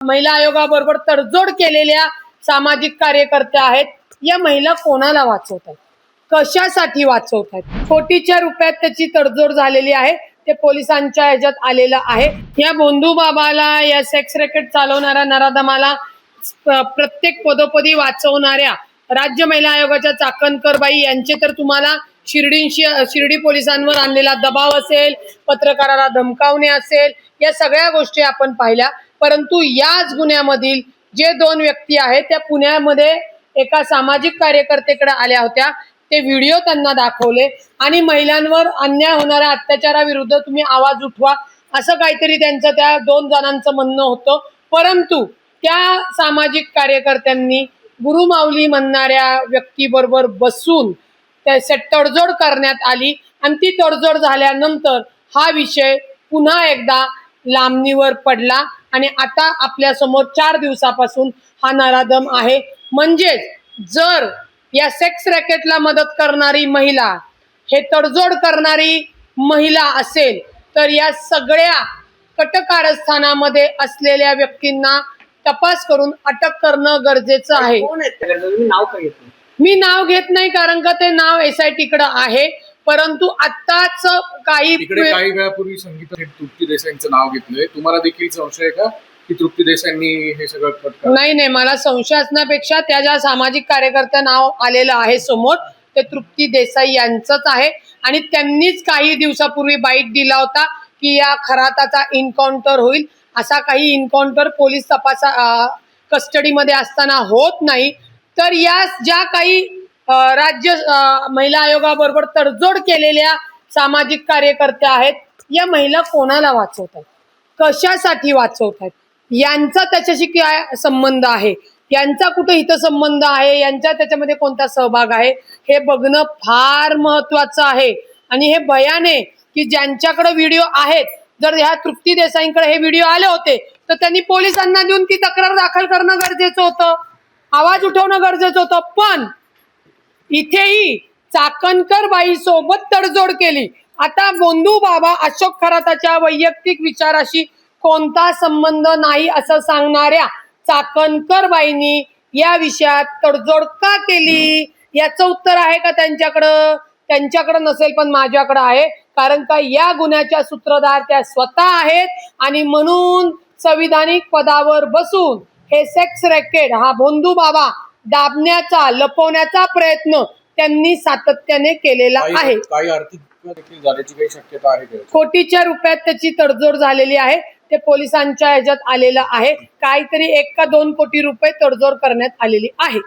महिला आयोगाबरोबर तडजोड केलेल्या सामाजिक कार्यकर्त्या आहेत. या महिला कोणाला वाचवतात, कशासाठी वाचवतात, कोटीच्या रुपयात त्याची तडजोड झालेली आहे. ते पोलिसांच्या ह्याच्यात आलेलं आहे. या भोंदू बाबाला, या सेक्स रॅकेट चालवणाऱ्या नराधमाला, प्रत्येक पदोपदी वाचवणाऱ्या राज्य महिला आयोगाच्या चाकणकर बाई यांचे तर तुम्हाला शिर्डी पोलिसांवर आणलेला दबाव असेल, पत्रकाराला धमकावणे असेल, या सगळ्या गोष्टी आपण पाहिल्या. परंतु याच गुन्ह्यामधील जे दोन व्यक्ती आहेत त्या पुण्यामध्ये एका सामाजिक कार्यकर्त्याकडे आल्या होत्या. ते व्हिडिओ त्यांना दाखवले आणि महिलांवर अन्याय होणाऱ्या अत्याचाराविरुद्ध तुम्ही आवाज उठवा असं काहीतरी त्यांचं त्या दोन जणांचं म्हणणं होतं. परंतु त्या सामाजिक कार्यकर्त्यांनी गुरुमाऊली म्हणणाऱ्या व्यक्तीबरोबर बसून त्याची तडजोड करण्यात आली आणि ती तडजोड झाल्यानंतर हा विषय पुन्हा एकदा लांबणीवर पडला आणि आता आपल्या समोर 4 दिवसापासून हा नराधम आहे. म्हणजेच जर या सेक्स रॅकेटला मदत करणारी महिला, हे तडजोड करणारी महिला असेल तर या सगळ्या कटकारस्थानामध्ये असलेल्या व्यक्तींना तपास करून अटक करणं गरजेचं आहे. मी नाव घेत नाही कारण का ते नाव SIT कडे आहे. परंतु आत्ताच काही वेळापूर्वी संगीता तृप्ती देसाईंचं नाव घेतलंय. तुम्हाला देखील संशय आहे का की तृप्ती देसाईंनी हे सगळं? नाही, मला संशय असण्यापेक्षा त्या ज्या सामाजिक कार्यकर्त्या नाव आलेलं आहे समोर ते तृप्ती देसाई यांचंच आहे आणि त्यांनीच काही दिवसापूर्वी बाईट दिला होता की या खराताचा एन्काउंटर होईल. असा काही एन्काउंटर पोलीस कस्टडीमध्ये असताना होत नाही. तर या ज्या काही राज्य महिला आयोगाबरोबर तडजोड केलेल्या सामाजिक कार्यकर्त्या आहेत, या महिला कोणाला वाचवतात, कशासाठी वाचवतात, यांचा त्याच्याशी काय संबंध आहे, यांचा कुठे हितसंबंध आहे, यांचा त्याच्यामध्ये कोणता सहभाग आहे, हे बघणं फार महत्वाचं आहे. आणि हे भयान आहे की ज्यांच्याकडे व्हिडिओ आहेत, जर ह्या तृप्ती देसाईंकडे हे व्हिडिओ आले होते तर त्यांनी पोलिसांना देऊन ती तक्रार दाखल करणं गरजेचं होतं, आवाज उठवणं गरजेचं होतं. पण इथेही चाकणकर बाई सोबत तडजोड केली. आता भोंदू बाबा अशोक खराताच्या वैयक्तिक विचाराशी कोणता संबंध नाही असं सांगणाऱ्या चाकणकर बाईंनी या विषयात तडजोड का केली याचं उत्तर आहे का त्यांच्याकडं? त्यांच्याकडं नसेल पण माझ्याकडं आहे. कारण का या गुन्ह्याच्या सूत्रधार त्या स्वतः आहेत आणि म्हणून संविधानिक पदावर बसून हे सेक्स रॅकेट, हा भोंदू बाबा दाबण्याचा, लपवण्याचा प्रयत्न त्यांनी सातत्याने केलेला आहे. काही आर्थिक देखील झाल्याची काही शक्यता आहे? कोटीच्या रुपयात त्याची तडजोड झालेली आहे. ते पोलिसांच्या ह्याच्यात आलेलं आहे. काहीतरी 1 का 2 कोटी रुपये तडजोड करण्यात आलेली आहे.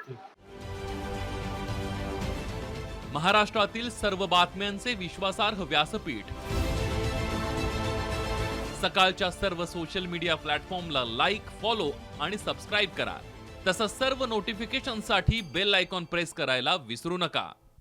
महाराष्ट्रातील सर्व बातम्यांचे विश्वासार्ह व्यासपीठ, सकाळच्या सर्व सोशल मीडिया प्लॅटफॉर्मला लाईक, फॉलो आणि सबस्क्राईब करा. तसंच सर्व नोटिफिकेशनसाठी बेल आयकॉन प्रेस करायला विसरू नका.